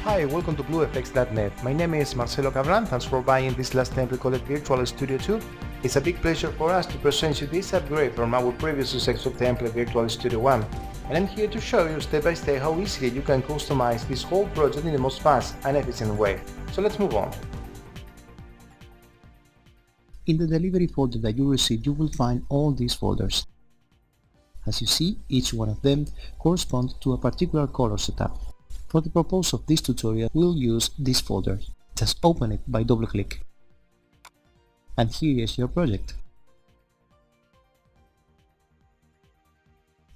Hi, welcome to Bluefx.net. My name is Marcelo Cabran. Thanks for buying this last template called Virtual Studio 2. It's a big pleasure for us to present you this upgrade from our previous successful template Virtual Studio 1. And I'm here to show you step by step how easily you can customize this whole project in the most fast and efficient way. So let's move on. In the delivery folder that you receive, you will find all these folders. As you see, each one of them corresponds to a particular color setup. For the purpose of this tutorial, we'll use this folder. Just open it by double-click. And here is your project.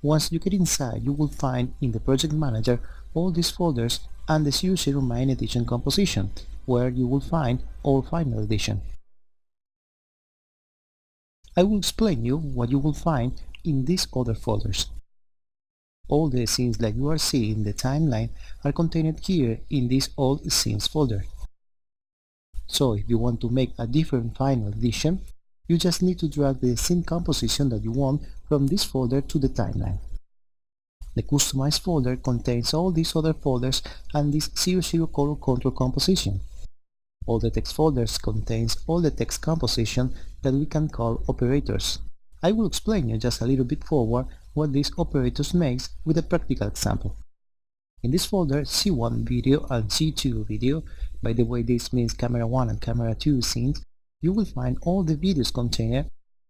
Once you get inside, you will find in the project manager all these folders and the 009 edition composition, where you will find our final edition. I will explain you what you will find in these other folders. All the scenes that you are seeing in the timeline are contained here in this All Scenes folder. So if you want to make a different final edition, you just need to drag the scene composition that you want from this folder to the timeline. The Customize folder contains all these other folders and this 00 color control composition. All the text folders contains all the text composition that we can call operators. I will explain you just a little bit forward what these operators makes with a practical example. In this folder, C1 video and C2 video, by the way this means camera 1 and camera 2 scenes, you will find all the videos container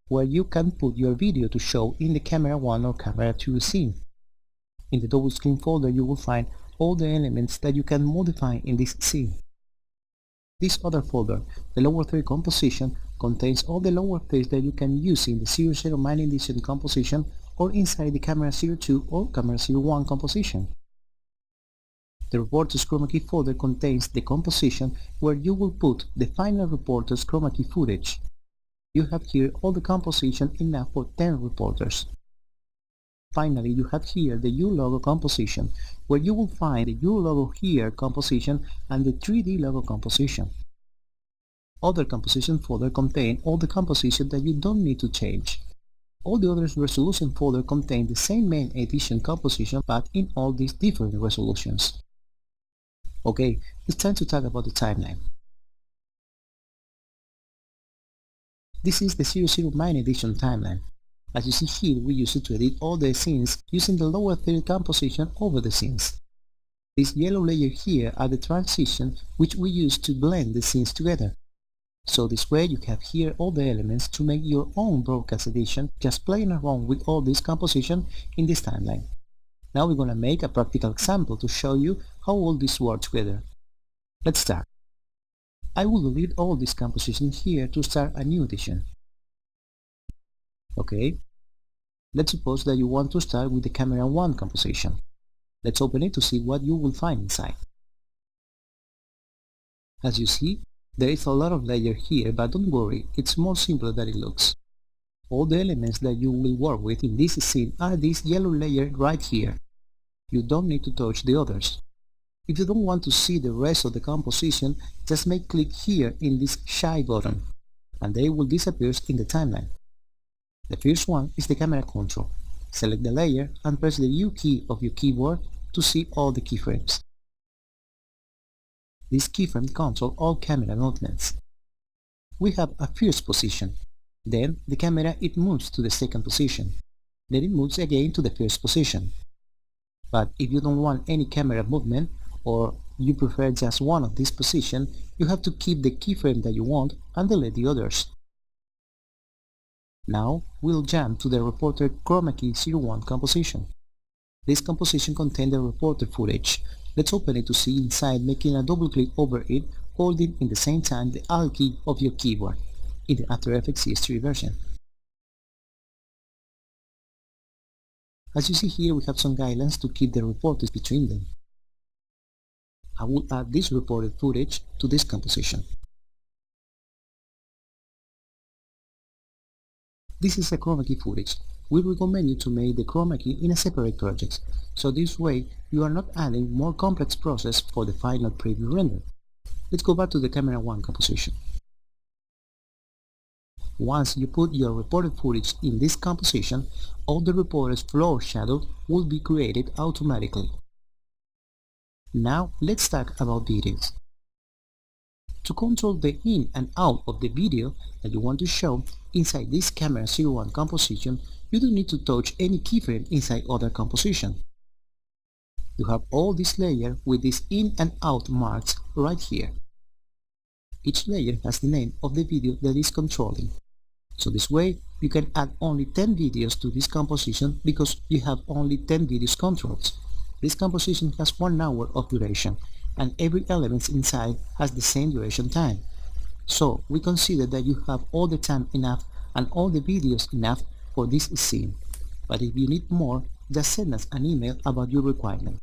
where you can put your video to show in the camera 1 or camera 2 scene. In the double screen folder you will find all the elements that you can modify in this scene. This other folder, the lower third composition, contains all the lower thirds that you can use in the 009 edition composition or inside the camera 02 or camera 01 composition. The Reporters Chroma Key folder contains the composition where you will put the final Reporters Chroma Key footage. You have here all the composition enough for 10 reporters. Finally, you have here the U logo composition, where you will find the U logo here composition and the 3D logo composition. Other composition folder contain all the composition that you don't need to change. All the others resolution folder contain the same main edition composition but in all these different resolutions. Okay, it's time to talk about the timeline. This is the 009 edition timeline. As you see here, we use it to edit all the scenes using the lower third composition over the scenes. This yellow layer here are the transitions which we use to blend the scenes together. So this way you have here all the elements to make your own broadcast edition, just playing around with all this composition in this timeline. Now we're gonna make a practical example to show you how all this works together. Let's start. I will delete all this composition here to start a new edition. Okay, let's suppose that you want to start with the camera 1 composition. Let's open it to see what you will find inside. As you see, there is a lot of layers here, but don't worry, it's more simple than it looks. All the elements that you will work with in this scene are this yellow layer right here. You don't need to touch the others. If you don't want to see the rest of the composition, just make click here in this shy button, and they will disappear in the timeline. The first one is the camera control. Select the layer and press the U key of your keyboard to see all the keyframes. This keyframe controls all camera movements. We have a first position. Then the camera it moves to the second position. Then it moves again to the first position. But if you don't want any camera movement, or you prefer just one of these positions, you have to keep the keyframe that you want and delete the others. Now we'll jump to the Reporter Chroma Key 01 composition. This composition contains the reporter footage. Let's open it to see inside, making a double click over it, holding in the same time the Alt key of your keyboard in the After Effects CS3 version. As you see here, we have some guidelines to keep the reporters between them. I will add this reported footage to this composition. This is a chroma key footage. We recommend you to make the chroma key in a separate project, so this way you are not adding more complex process for the final preview render. Let's go back to the camera 1 composition. Once you put your reported footage in this composition, all the reporter's floor shadow will be created automatically. Now let's talk about videos. To control the in and out of the video that you want to show inside this camera 01 composition, you don't need to touch any keyframe inside other composition. You have all this layer with these in and out marks right here. Each layer has the name of the video that is controlling. So this way you can add only 10 videos to this composition because you have only 10 videos controls. This composition has 1 hour of duration and every element inside has the same duration time. So we consider that you have all the time enough and all the videos enough for this scene. But if you need more, just send us an email about your requirement.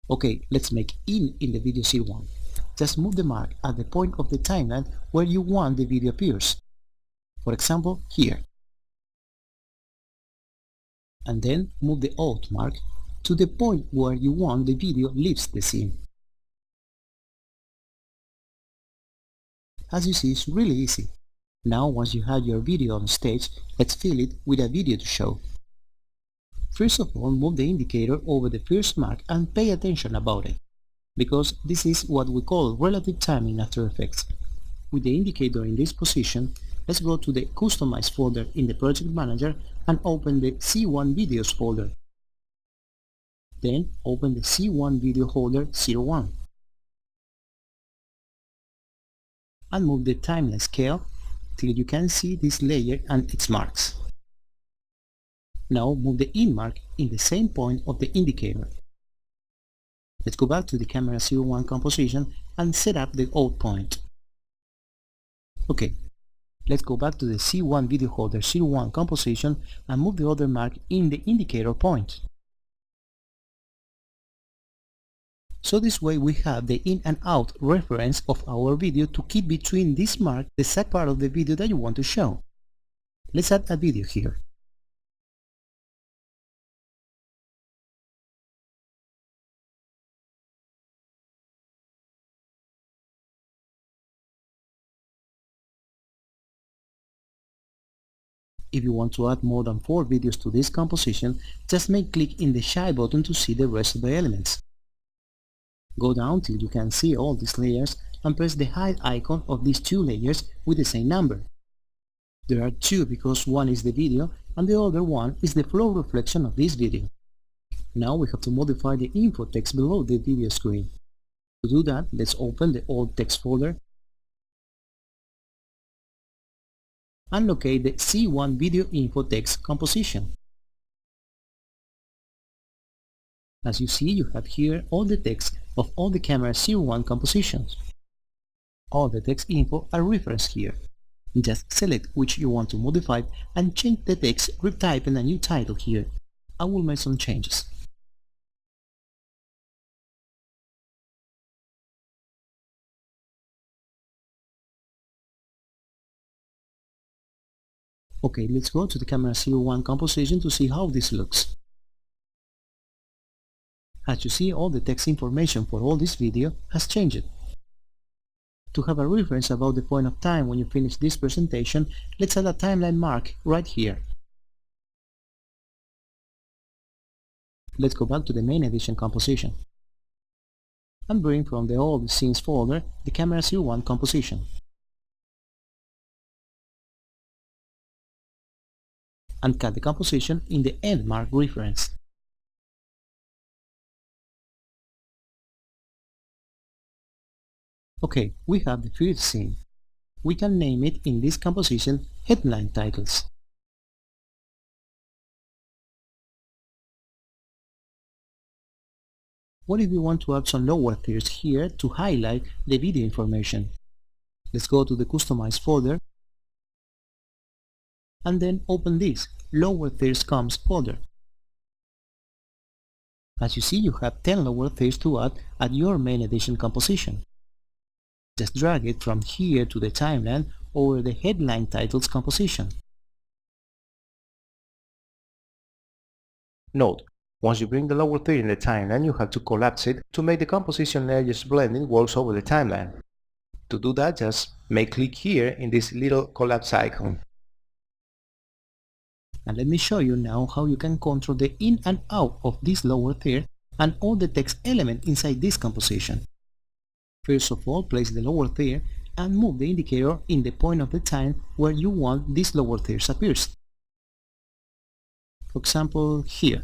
Okay, let's make in the video C1. Just move the mark at the point of the timeline where you want the video appears. For example, here. And then move the out mark to the point where you want the video leaves the scene. As you see, it's really easy. Now once you have your video on stage, let's fill it with a video to show. First of all, move the indicator over the first mark and pay attention about it, because this is what we call relative time in After Effects. With the indicator in this position, let's go to the Customize folder in the Project Manager and open the C1 Videos folder. Then open the C1 Video Holder 01 and move the timeline scale till you can see this layer and its marks. Now move the in mark in the same point of the indicator. Let's go back to the camera 01 composition and set up the out point. Okay, let's go back to the C1 Video Holder 01 composition and move the other mark in the indicator point. So this way we have the in and out reference of our video to keep between this mark the exact part of the video that you want to show. Let's add a video here. If you want to add more than 4 videos to this composition, just make click in the Shy button to see the rest of the elements. Go down till you can see all these layers and press the hide icon of these 2 layers with the same number. There are 2 because one is the video and the other one is the flow reflection of this video. Now we have to modify the info text below the video screen. To do that, let's open the old text folder and locate the C1 Video Info Text composition. As you see, you have here all the text of all the camera 01 compositions. All the text info are referenced here. Just select which you want to modify and change the text, retyping a new title here. I will make some changes. Okay, let's go to the camera 01 composition to see how this looks. As you see, all the text information for all this video has changed. To have a reference about the point of time when you finish this presentation, let's add a timeline mark right here. Let's go back to the main edition composition and bring from the old scenes folder the camera 01 composition. And cut the composition in the end mark reference. Okay, we have the first scene. We can name it in this composition Headline Titles. What if we want to add some lower thirds here to highlight the video information? Let's go to the Customize folder and then open this Lower Thirds Comes folder. As you see, you have 10 lower thirds to add at your main edition composition. Just drag it from here to the timeline over the Headline Titles composition. Note: once you bring the lower third in the timeline, you have to collapse it to make the composition layers blending walls over the timeline. To do that, just make click here in this little collapse icon. And let me show you now how you can control the in and out of this lower third and all the text elements inside this composition. First of all, place the lower tier and move the indicator in the point of the time where you want this lower tier appears. For example, here.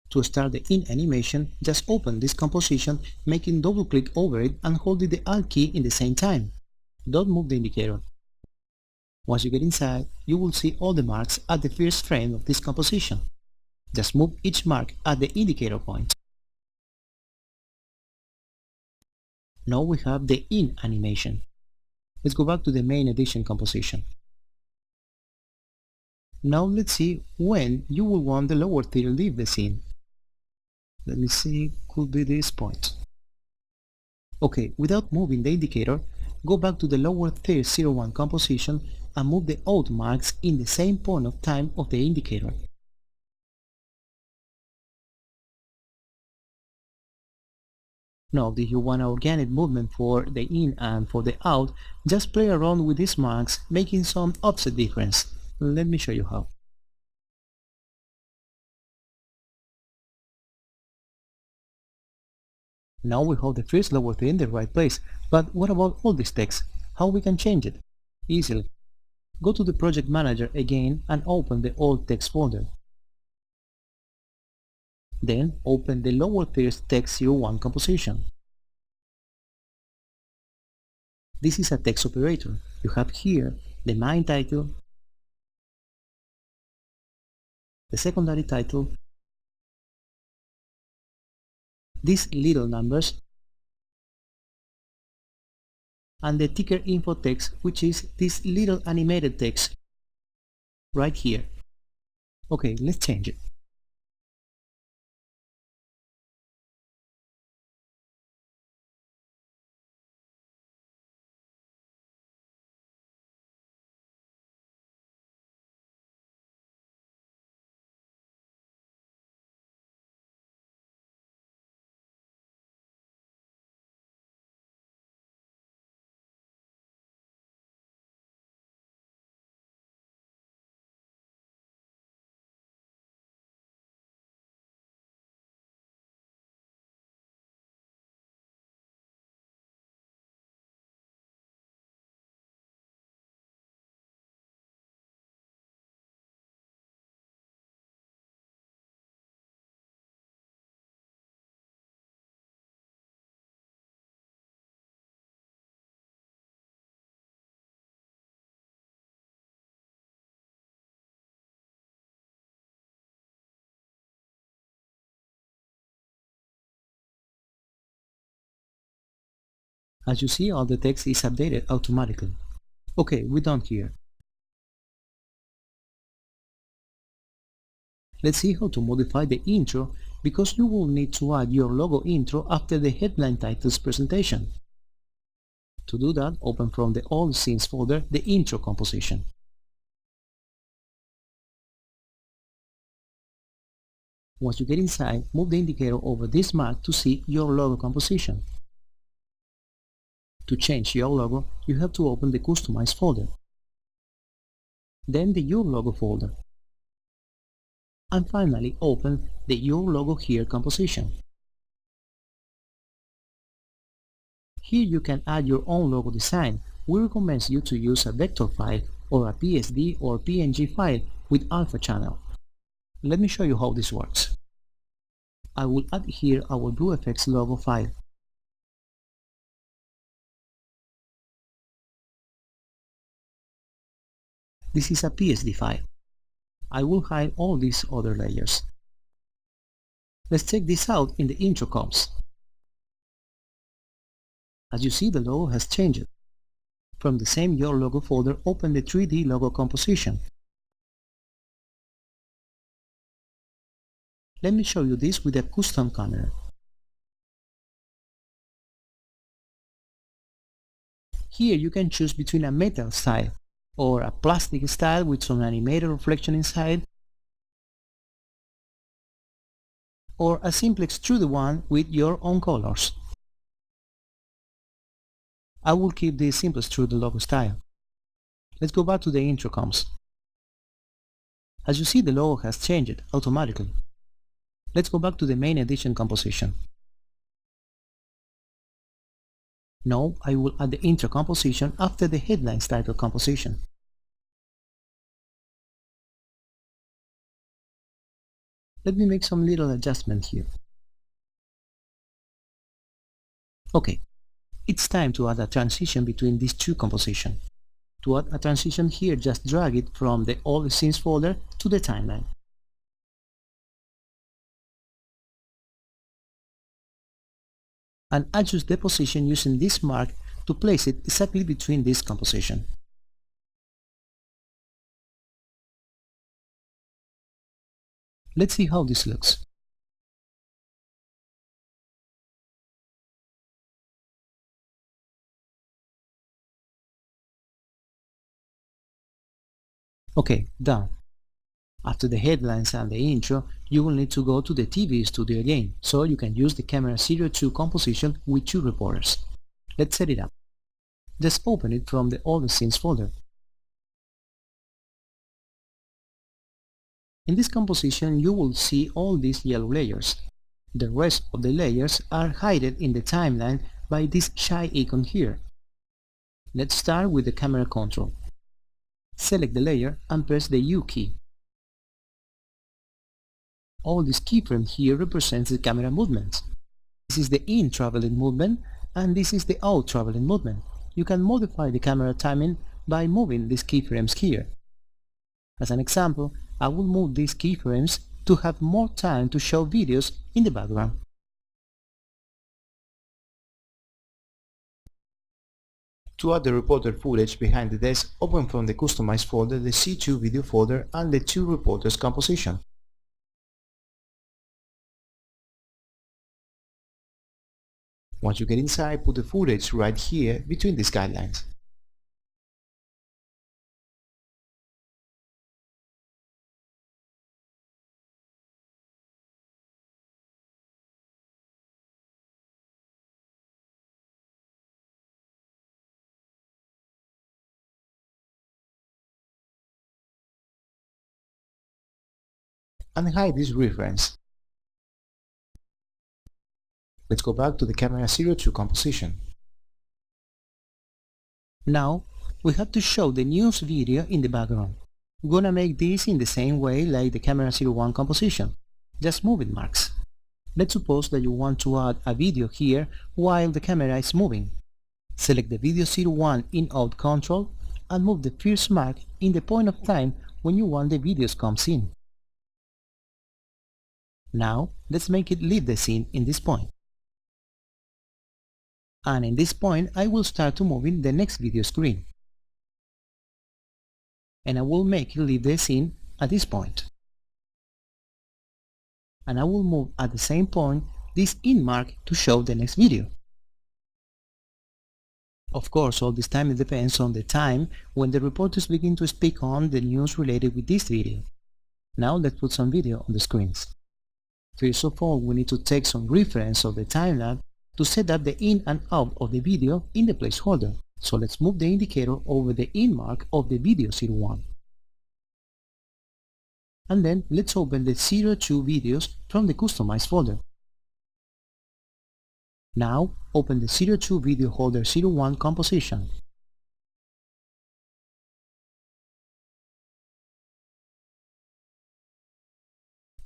To start the in animation, just open this composition, making double click over it and holding the Alt key in the same time. Don't move the indicator. Once you get inside, you will see all the marks at the first frame of this composition. Just move each mark at the indicator point. Now we have the in animation. Let's go back to the main edition composition. Now let's see when you will want the lower tier leave the scene. Let me see, could be this point. Okay, without moving the indicator, go back to the lower tier 01 composition and move the out marks in the same point of time of the indicator. Now if you want organic movement for the in and for the out, just play around with these marks, making some offset difference. Let me show you how. Now we have the first lower tier in the right place, but what about all this text? How we can change it? Easily. Go to the project manager again and open the old text folder. Then open the lower tier text 01 composition. This is a text operator. You have here the main title, the secondary title, these little numbers, and the ticker info text, which is this little animated text right here. Okay, let's change it. As you see, all the text is updated automatically. Okay, we're done here. Let's see how to modify the intro, because you will need to add your logo intro after the headline title's presentation. To do that, open from the All Scenes folder the intro composition. Once you get inside, move the indicator over this mark to see your logo composition. To change your logo, you have to open the Customize folder, then the Your Logo folder, and finally open the Your Logo Here composition. Here you can add your own logo design. We recommend you to use a vector file or a PSD or PNG file with alpha channel. Let me show you how this works. I will add here our Bluefx logo file. This is a PSD file. I will hide all these other layers. Let's check this out in the intro comps. As you see, the logo has changed. From the same Your Logo folder, open the 3D logo composition. Let me show you this with a custom camera. Here you can choose between a metal style or a plastic style with some animated reflection inside, or a simple extruded one with your own colors. I will keep this simple extruded logo style. Let's go back to the intro comps. As you see, the logo has changed automatically. Let's go back to the main edition composition. Now I will add the intro composition after the headlines title composition. Let me make some little adjustment here. Okay, it's time to add a transition between these two compositions. To add a transition here, just drag it from the All Scenes folder to the timeline. And adjust the position using this mark to place it exactly between this composition. Let's see how this looks. Okay, done. After the headlines and the intro, you will need to go to the TV studio again, so you can use the camera 02 composition with two reporters. Let's set it up. Just open it from the All the Scenes folder. In this composition, you will see all these yellow layers. The rest of the layers are hidden in the timeline by this shy icon here. Let's start with the camera control. Select the layer and press the U key. All this keyframe here represents the camera movements. This is the in traveling movement and this is the out traveling movement. You can modify the camera timing by moving these keyframes here. As an example, I will move these keyframes to have more time to show videos in the background. To add the reporter footage behind the desk, open from the Customize folder the C2 video folder and the two reporters composition. Once you get inside, put the footage right here between these guidelines. And hide this reference. Let's go back to the camera 02 composition. Now, we have to show the news video in the background. We're gonna make this in the same way like the camera 01 composition, just moving marks. Let's suppose that you want to add a video here while the camera is moving. Select the video 01 in-out control and move the first mark in the point of time when you want the videos comes in. Now, let's make it leave the scene in this point. And in this point, I will start to moving the next video screen. And I will make it leave the scene at this point. And I will move at the same point this in mark to show the next video. Of course, all this time it depends on the time when the reporters begin to speak on the news related with this video. Now let's put some video on the screens. First of all, we need to take some reference of the timeline to set up the in and out of the video in the placeholder. So let's move the indicator over the in mark of the video 01. And then let's open the 02 videos from the Customize folder. Now open the 02 video holder 01 composition.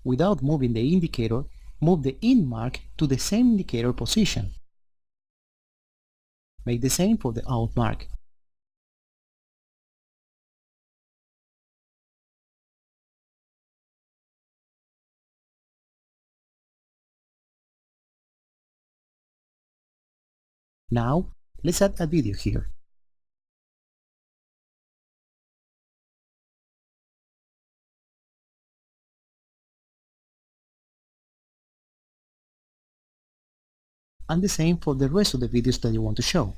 Without moving the indicator, move the in mark to the same indicator position. Make the same for the out mark. Now, let's add a video here. And the same for the rest of the videos that you want to show.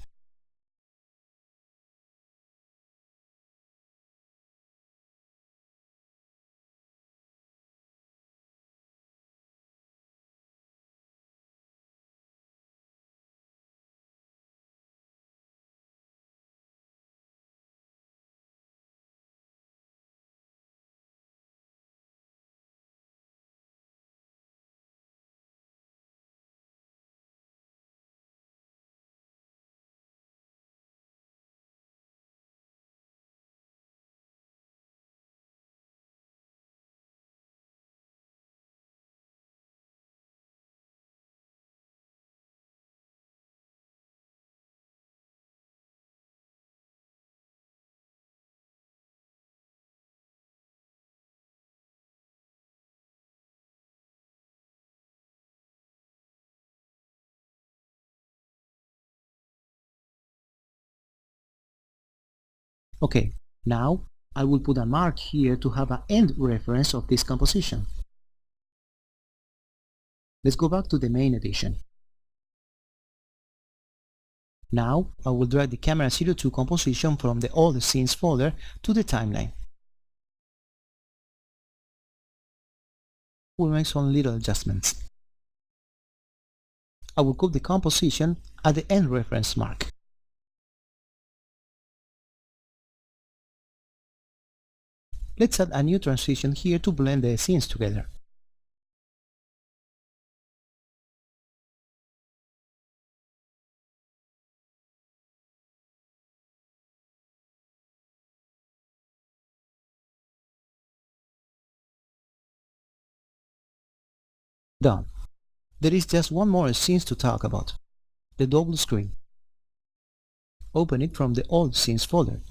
Okay, now I will put a mark here to have an end reference of this composition. Let's go back to the main edition. Now I will drag the camera 02 composition from the All Scenes folder to the timeline. We'll make some little adjustments. I will cut the composition at the end reference mark. Let's add a new transition here to blend the scenes together. Done. There is just one more scene to talk about, the double screen. Open it from the All Scenes folder.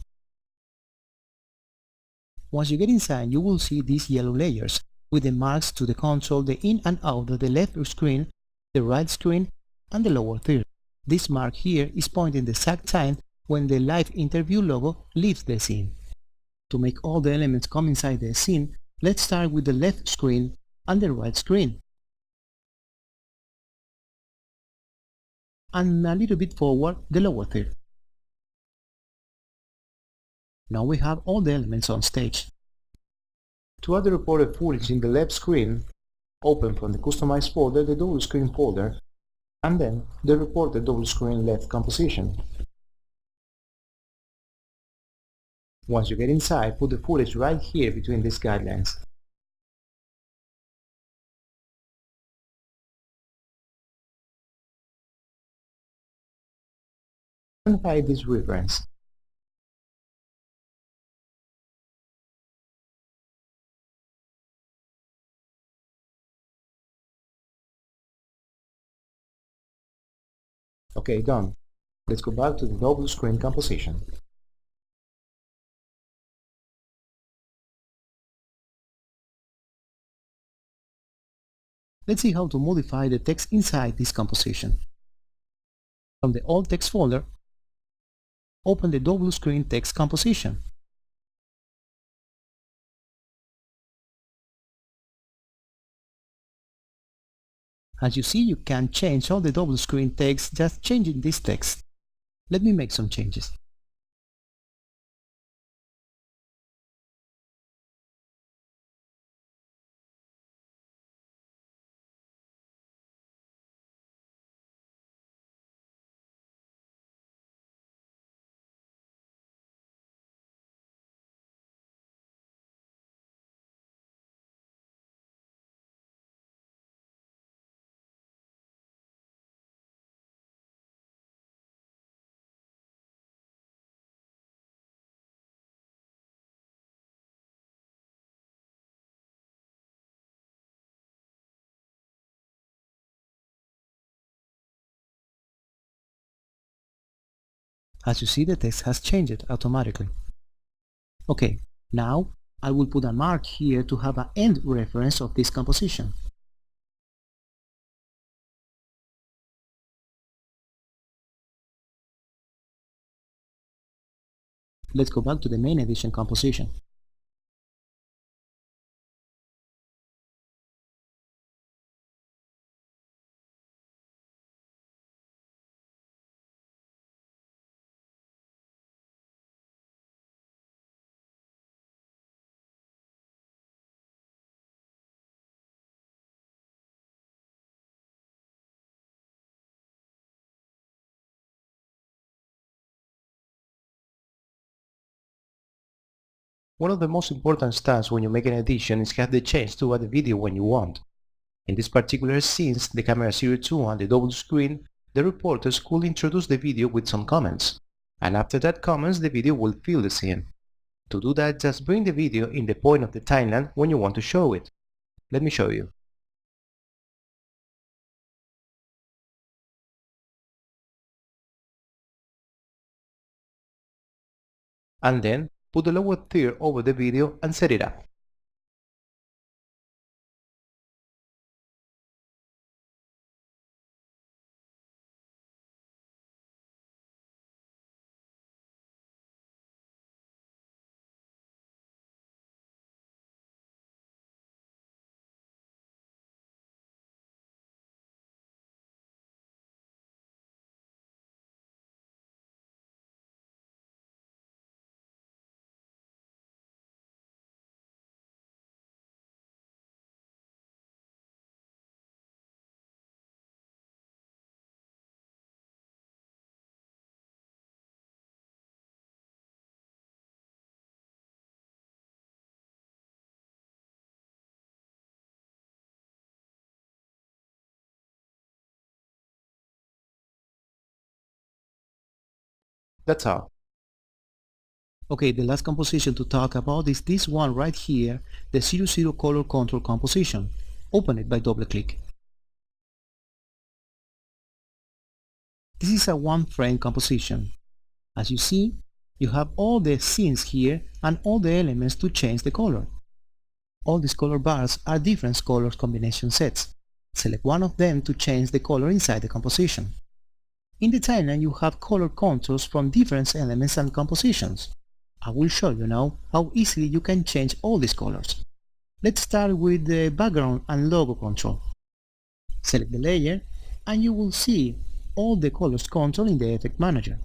Once you get inside, you will see these yellow layers with the marks to the control the in and out of the left screen, the right screen, and the lower third. This mark here is pointing the exact time when the live interview logo leaves the scene. To make all the elements come inside the scene, let's start with the left screen and the right screen. And a little bit forward the lower third. Now we have all the elements on stage. To add the reported footage in the left screen, open from the Customize folder the double screen folder, and then the reported double screen left composition. Once you get inside, put the footage right here between these guidelines. And hide this reference. Okay, done. Let's go back to the double screen composition. Let's see how to modify the text inside this composition. From the All Text folder, open the double screen text composition. As you see, you can change all the double screen text just changing this text. Let me make some changes. As you see, the text has changed automatically. Okay, now I will put a mark here to have an end reference of this composition. Let's go back to the main edition composition. One of the most important steps when you make an edition is have the chance to add a video when you want. In this particular scenes, the camera 02 on the double screen, the reporters could introduce the video with some comments. And after that comments, the video will fill the scene. To do that, just bring the video in the point of the timeline when you want to show it. Let me show you. And then, put the lower third over the video and set it up. That's all. Okay, the last composition to talk about is this one right here, the 00 color control composition. Open it by double click. This is a one frame composition. As you see, you have all the scenes here and all the elements to change the color. All these color bars are different color combination sets. Select one of them to change the color inside the composition. In the timeline you have color controls from different elements and compositions. I will show you now how easily you can change all these colors. Let's start with the background and logo control. Select the layer and you will see all the colors control in the Effect Manager.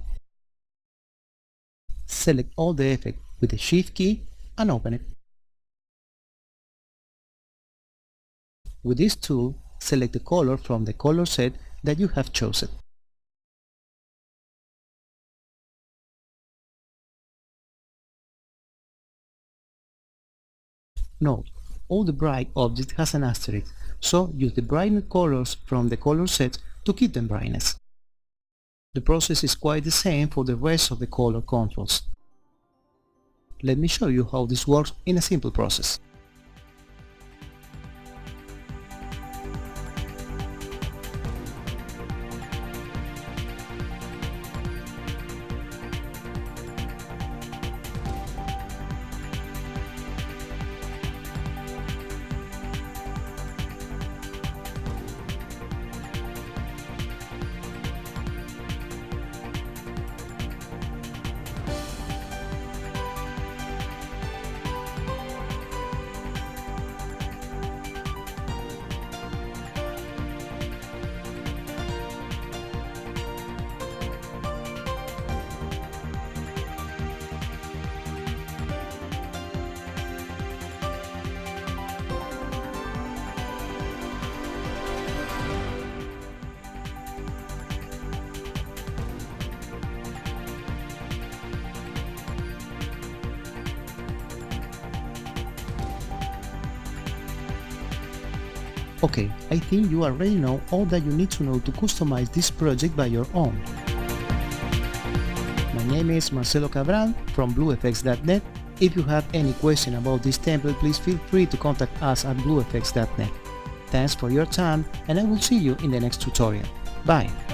Select all the effect with the Shift key and open it. With this tool, select the color from the color set that you have chosen. Note, all the bright object has an asterisk, so use the brightness colors from the color set to keep them brightness. The process is quite the same for the rest of the color controls. Let me show you how this works in a simple process. Okay, I think you already know all that you need to know to customize this project by your own. My name is Marcelo Cabral from Bluefx.net. If you have any question about this template, please feel free to contact us at bluefx.net. Thanks for your time and I will see you in the next tutorial. Bye!